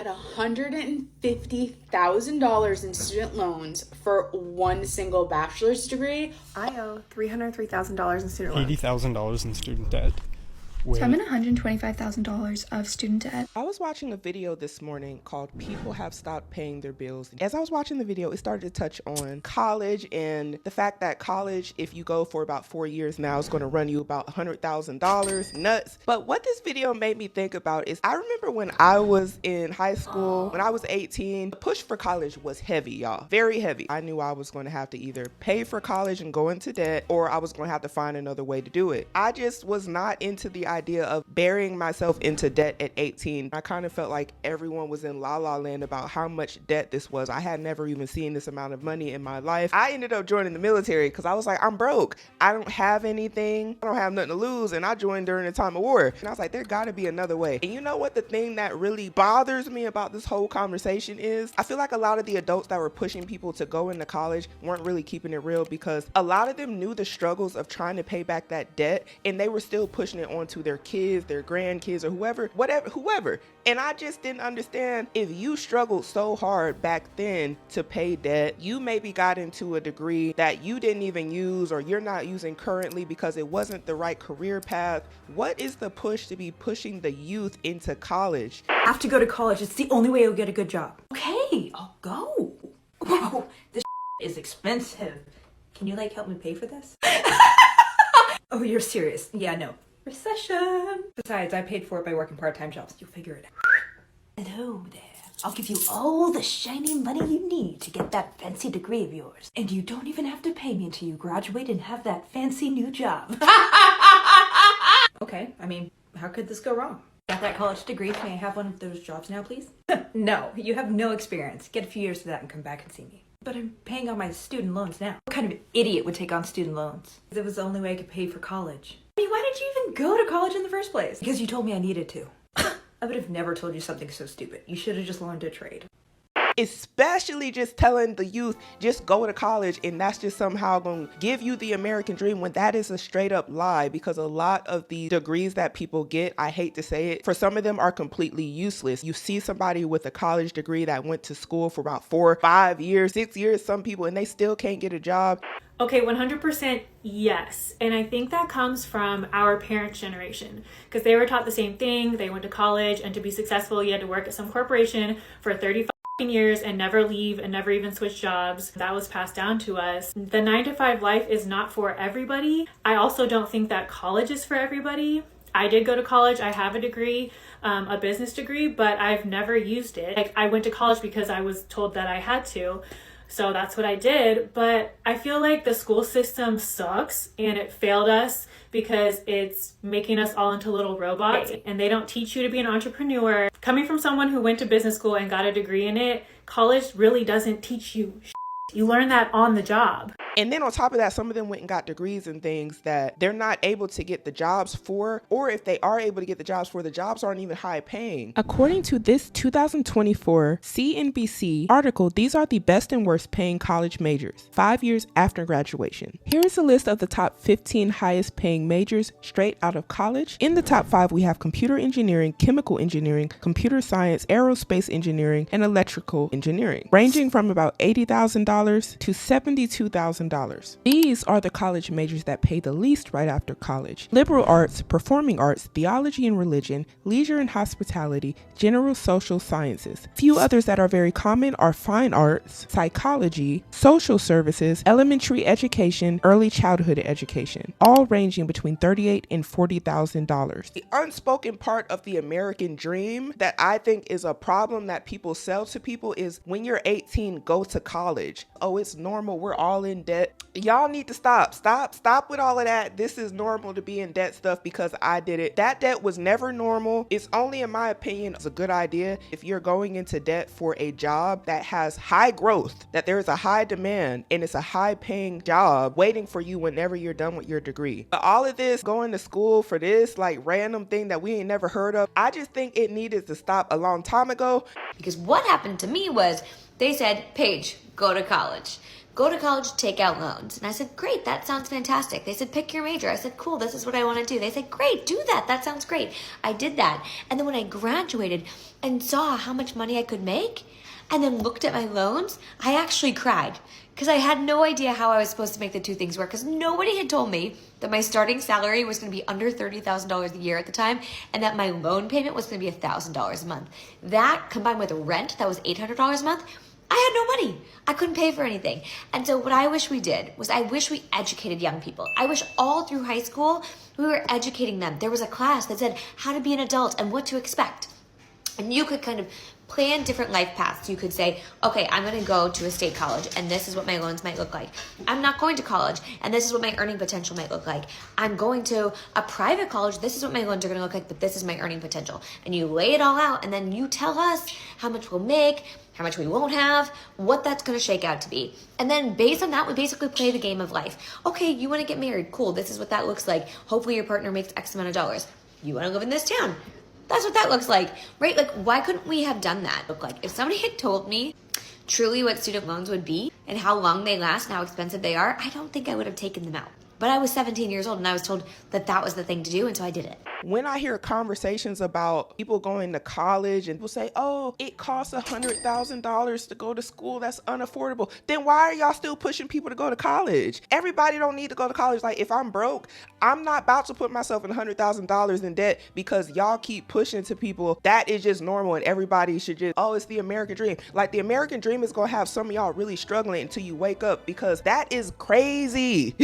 Had $150,000 in student loans for one single bachelor's degree. I owe $303,000 in student loans. $80,000 in student debt. So I'm in $125,000 of student debt. I was watching a video this morning called People Have Stopped Paying Their Bills. As I was watching the video, it started to touch on college and the fact that college, if you go for about 4 years now, is going to run you about $100,000. Nuts. But what this video made me think about is I remember when I was in high school, when I was 18, the push for college was heavy, y'all. Very heavy. I knew I was going to have to either pay for college and go into debt, or I was going to have to find another way to do it. I just was not into the idea of burying myself into debt at 18. I kind of felt like everyone was in la la land about how much debt this was. I had never even seen this amount of money in my life. I ended up joining the military because I was like, I'm broke. I don't have anything. I don't have nothing to lose. And I joined during the time of war. And I was like, there gotta be another way. And you know what the thing that really bothers me about this whole conversation is? I feel like a lot of the adults that were pushing people to go into college weren't really keeping it real, because a lot of them knew the struggles of trying to pay back that debt, and they were still pushing it onto their kids, their grandkids, or whoever. And I just didn't understand, if you struggled so hard back then to pay debt, you maybe got into a degree that you didn't even use, or you're not using currently because it wasn't the right career path. What is the push to be pushing the youth into college? I have to go to college. It's the only way you'll get a good job. Okay, I'll go. Whoa, this is expensive. Can you help me pay for this? Oh, you're serious? Yeah, no. Recession. Besides, I paid for it by working part-time jobs. You'll figure it out. Hello there. I'll give you all the shiny money you need to get that fancy degree of yours. And you don't even have to pay me until you graduate and have that fancy new job. Okay, how could this go wrong? Got that college degree. May I have one of those jobs now, please? No, you have no experience. Get a few years of that and come back and see me. But I'm paying on my student loans now. What kind of idiot would take on student loans? It was the only way I could pay for college. Why did you even go to college in the first place? Because you told me I needed to. I would have never told you something so stupid. You should have just learned a trade. Especially just telling the youth, just go to college, and that's just somehow going to give you the American dream, when that is a straight up lie. Because a lot of the degrees that people get, I hate to say it, for some of them are completely useless. You see somebody with a college degree that went to school for about 4, 5 years, 6 years, some people, and they still can't get a job. Okay, 100% yes. And I think that comes from our parents' generation, because they were taught the same thing. They went to college, and to be successful, you had to work at some corporation for 35 years and never leave and never even switch jobs. That was passed down to us. The 9-to-5 life is not for everybody. I also don't think that college is for everybody. I did go to college. I have a degree, a business degree, but I've never used it. I went to college because I was told that I had to. So that's what I did. But I feel like the school system sucks, and it failed us because it's making us all into little robots, and they don't teach you to be an entrepreneur. Coming from someone who went to business school and got a degree in it, college really doesn't teach you shit. You learn that on the job. And then on top of that, some of them went and got degrees in things that they're not able to get the jobs for, or if they are able to get the jobs for, the jobs aren't even high paying. According to this 2024 CNBC article, these are the best and worst paying college majors 5 years after graduation. Here is a list of the top 15 highest paying majors straight out of college. In the top 5, we have computer engineering, chemical engineering, computer science, aerospace engineering, and electrical engineering, ranging from about $80,000 to $72,000. These are the college majors that pay the least right after college: liberal arts, performing arts, theology and religion, leisure and hospitality, general social sciences. Few others that are very common are fine arts, psychology, social services, elementary education, early childhood education, all ranging between $38,000 and $40,000. The unspoken part of the American dream that I think is a problem that people sell to people is, when you're 18, go to college. Oh, it's normal. We're all in debt. Y'all need to stop with all of that. This is normal to be in debt stuff because I did it. That debt was never normal. It's only, in my opinion, it's a good idea if you're going into debt for a job that has high growth, that there is a high demand, and it's a high paying job waiting for you whenever you're done with your degree. But all of this going to school for this random thing that we ain't never heard of, I just think it needed to stop a long time ago. Because what happened to me was, they said, Paige, go to college. go to college, take out loans. And I said, great, that sounds fantastic. They said, pick your major. I said, cool, this is what I want to do. They said, great, do that. That sounds great. I did that. And then when I graduated and saw how much money I could make and then looked at my loans, I actually cried because I had no idea how I was supposed to make the two things work, because nobody had told me that my starting salary was going to be under $30,000 a year at the time and that my loan payment was going to be $1,000 a month. That combined with rent, that was $800 a month, I had no money. I couldn't pay for anything. And so what I wish we did was I wish we educated young people. I wish all through high school we were educating them. There was a class that said how to be an adult and what to expect. And you could kind of plan different life paths. You could say, okay, I'm going to go to a state college and this is what my loans might look like. I'm not going to college and this is what my earning potential might look like. I'm going to a private college. This is what my loans are going to look like, but this is my earning potential. And you lay it all out and then you tell us how much we'll make, how much we won't have, what that's going to shake out to be. And then based on that, we basically play the game of life. Okay, you want to get married. Cool. This is what that looks like. Hopefully your partner makes X amount of dollars. You want to live in this town. That's what that looks like, right? Like, why couldn't we have done that? Look, like, if somebody had told me truly what student loans would be and how long they last and how expensive they are, I don't think I would have taken them out. But I was 17 years old and I was told that that was the thing to do, and so I did it. When I hear conversations about people going to college and people say, oh, it costs $100,000 to go to school, that's unaffordable, then why are y'all still pushing people to go to college? Everybody don't need to go to college. Like, if I'm broke, I'm not about to put myself in $100,000 in debt because y'all keep pushing to people. That is just normal and everybody should just, oh, it's the American dream. Like, the American dream is going to have some of y'all really struggling until you wake up, because that is crazy.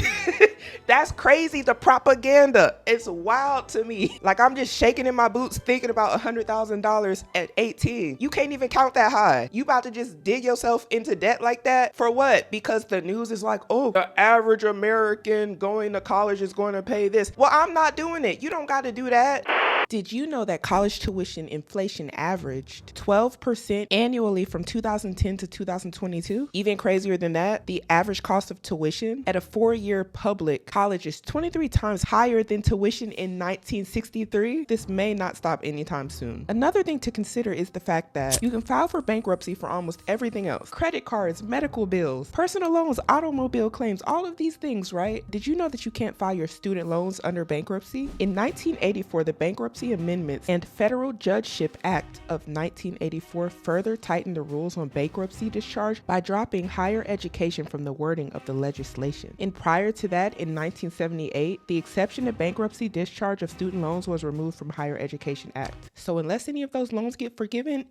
That's crazy. The propaganda. It's wild to me. Like, I'm just shaking in my boots thinking about $100,000 at 18. You can't even count that high. You about to just dig yourself into debt like that? For what? Because the news is like, oh, the average American going to college is going to pay this. Well, I'm not doing it. You don't got to do that. Did you know that college tuition inflation averaged 12% annually from 2010 to 2022? Even crazier than that, the average cost of tuition at a 4-year public college is 23 times higher than tuition in 1963. This may not stop anytime soon. Another thing to consider is the fact that you can file for bankruptcy for almost everything else. Credit cards, medical bills, personal loans, automobile claims, all of these things, right? Did you know that you can't file your student loans under bankruptcy? In 1984, the Bankruptcy Amendments and Federal Judgeship Act of 1984 further tightened the rules on bankruptcy discharge by dropping higher education from the wording of the legislation. And prior to that, in 1978, the exception to bankruptcy discharge of student loans was removed from Higher Education Act. So unless any of those loans get forgiven,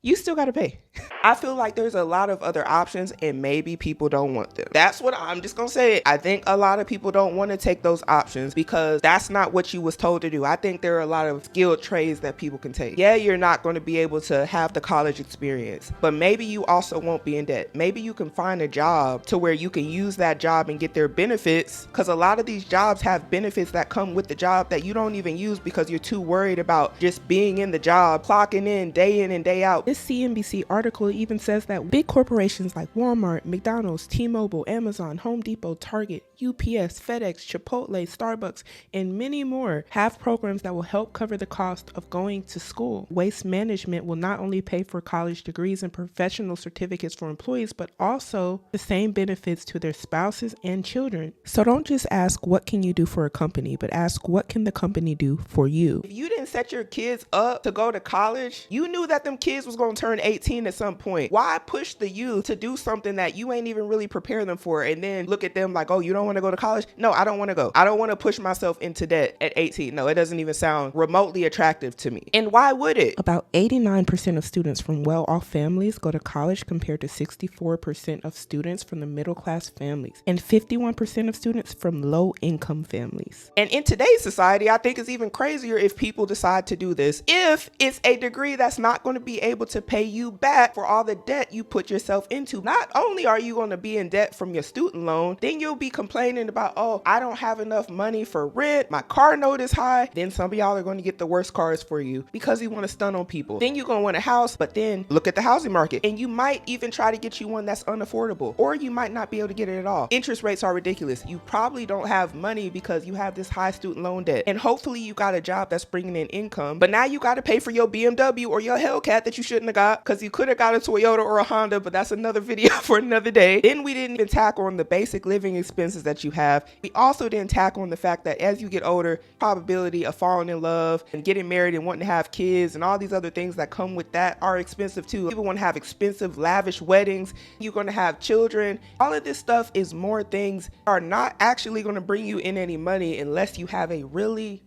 you still gotta pay. I feel like there's a lot of other options and maybe people don't want them. That's what I'm just gonna say. I think a lot of people don't want to take those options because that's not what you was told to do. I think there are a lot of skilled trades that people can take. Yeah, you're not going to be able to have the college experience, but maybe you also won't be in debt. Maybe you can find a job to where you can use that job and get their benefits, because a lot of these jobs have benefits that come with the job that you don't even use because you're too worried about just being in the job, clocking in and day out. This CNBC article even says that big corporations like Walmart, McDonald's, T-Mobile, Amazon, Home Depot, Target, UPS, FedEx, Chipotle, Starbucks, and many more have programs that will help cover the cost of going to school. Waste Management will not only pay for college degrees and professional certificates for employees, but also the same benefits to their spouses and children. So don't just ask, what can you do for a company, but ask, what can the company do for you? If you didn't set your kids up to go to college, you knew that them kids was going to turn 18 at some point. Why push the youth to do something that you ain't even really prepare them for and then look at them like, oh, you don't want to go to college? No, I don't want to go. I don't want to push myself into debt at 18. No, it doesn't even sound remotely attractive to me. And why would it? About 89% of students from well-off families go to college compared to 64% of students from the middle-class families and 51% of students from low-income families. And in today's society, I think it's even crazier if people decide to do this, if it's a degree that's not going to be able to pay you back for all the debt you put yourself into. Not only are you going to be in debt from your student loan, then you'll be complaining complaining about, oh, I don't have enough money for rent, my car note is high, then some of y'all are going to get the worst cars for you because you want to stun on people. Then you're going to want a house, but then look at the housing market and you might even try to get you one that's unaffordable, or you might not be able to get it at all. Interest rates are ridiculous. You probably don't have money because you have this high student loan debt, and hopefully you got a job that's bringing in income, but now you got to pay for your BMW or your Hellcat that you shouldn't have got because you could have got a Toyota or a Honda, but that's another video for another day. Then we didn't even tackle on the basic living expenses that you have. We also didn't tackle on the fact that as you get older, probability of falling in love and getting married and wanting to have kids and all these other things that come with that are expensive too. People want to have expensive, lavish weddings. You're going to have children. All of this stuff is more things that are not actually going to bring you in any money unless you have a really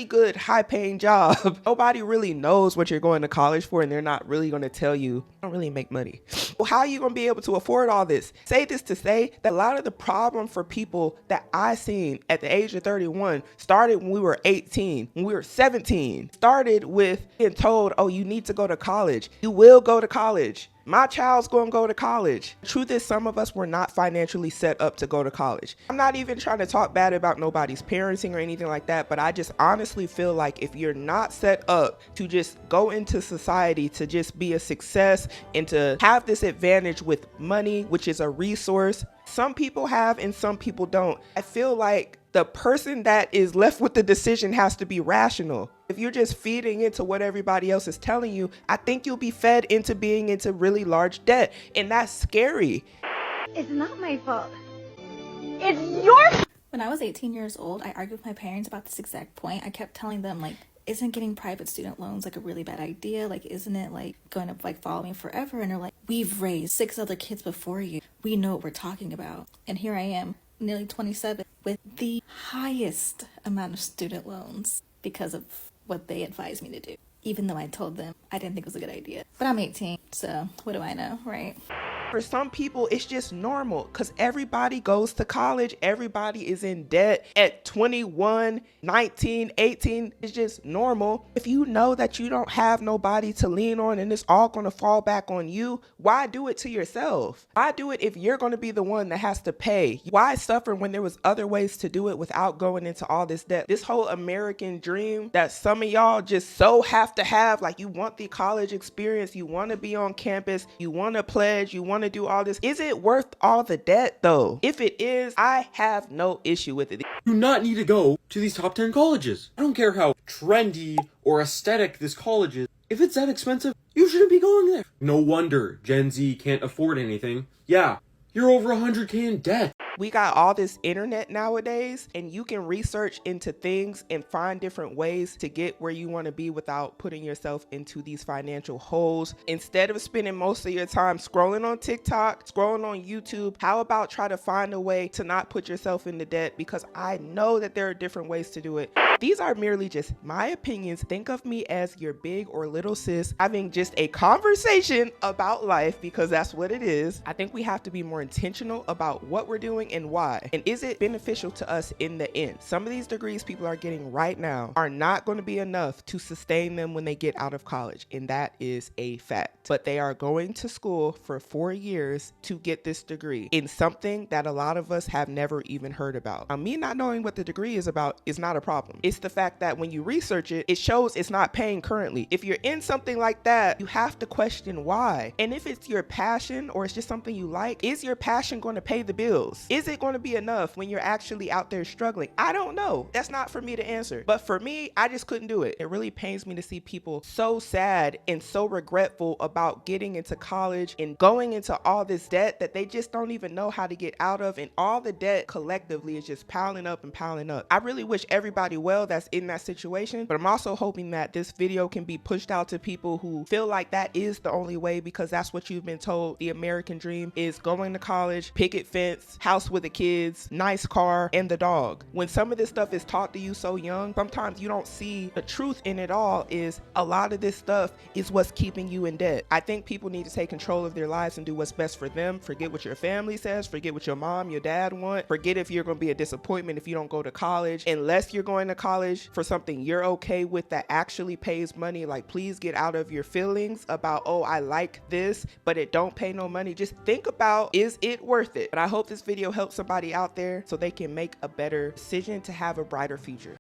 good high-paying job. Nobody really knows what you're going to college for, and they're not really going to tell you, I don't really make money. Well, how are you going to be able to afford all this? Say this to say that a lot of the problem for people that I seen at the age of 31 started when we were 18, when we were 17, started with being told, oh, you need to go to college. You will go to college. My child's going to go to college. The truth is, some of us were not financially set up to go to college. I'm not even trying to talk bad about nobody's parenting or anything like that, but I just honestly feel like if you're not set up to just go into society to just be a success and to have this advantage with money, which is a resource, some people have and some people don't. I feel like the person that is left with the decision has to be rational. If you're just feeding into what everybody else is telling you, I think you'll be fed into being into really large debt, and that's scary. It's not my fault. It's your fault. When I was 18 years old, I argued with my parents about this exact point. I kept telling them, like, isn't getting private student loans like a really bad idea? Like, isn't it like going to like follow me forever? And they're like, we've raised 6 other kids before you. We know what we're talking about. And here I am, nearly 27, with the highest amount of student loans because of what they advised me to do. Even though I told them I didn't think it was a good idea. But I'm 18, so what do I know, right? For some people, it's just normal because everybody goes to college. Everybody is in debt at 21, 19, 18. It's just normal. If you know that you don't have nobody to lean on and it's all going to fall back on you, why do it to yourself? Why do it if you're going to be the one that has to pay? Why suffer when there was other ways to do it without going into all this debt? This whole American dream that some of y'all just so have to have, like you want the college experience, you want to be on campus, you want to pledge, you want to do all this. Is it worth all the debt though? If it is, I have no issue with it. You do not need to go to these top 10 colleges. I don't care how trendy or aesthetic this college is. If it's that expensive, you shouldn't be going there. No wonder Gen Z can't afford anything. Yeah, you're over 100K in debt. We got all this internet nowadays, and you can research into things and find different ways to get where you want to be without putting yourself into these financial holes. Instead of spending most of your time scrolling on TikTok, scrolling on YouTube, how about try to find a way to not put yourself into debt? Because I know that there are different ways to do it. These are merely just my opinions. Think of me as your big or little sis having just a conversation about life, because that's what it is. I think we have to be more intentional about what we're doing and why. And is it beneficial to us in the end? Some of these degrees people are getting right now are not going to be enough to sustain them when they get out of college. And that is a fact. But they are going to school for 4 years to get this degree in something that a lot of us have never even heard about. Now, me not knowing what the degree is about is not a problem. It's the fact that when you research it, it shows it's not paying currently. If you're in something like that, you have to question why. And if it's your passion or it's just something you like, is your passion going to pay the bills? Is it going to be enough when you're actually out there struggling? I don't know. That's not for me to answer. But for me, I just couldn't do it. It really pains me to see people so sad and so regretful about getting into college and going into all this debt that they just don't even know how to get out of. And all the debt collectively is just piling up and piling up. I really wish everybody well that's in that situation, but I'm also hoping that this video can be pushed out to people who feel like that is the only way, because that's what you've been told the American dream is: going to college, picket fence, house with the kids, nice car, and the dog. When some of this stuff is taught to you so young, sometimes you don't see the truth in it all. Is a lot of this stuff is what's keeping you in debt. I think people need to take control of their lives and do what's best for them. Forget what your family says, forget what your mom, your dad want, forget if you're going to be a disappointment if you don't go to college. Unless you're going to college for something you're okay with that actually pays money, like, please get out of your feelings about, oh, I like this but it don't pay no money. Just think about, Is it worth it? But I hope this video helps somebody out there so they can make a better decision to have a brighter future.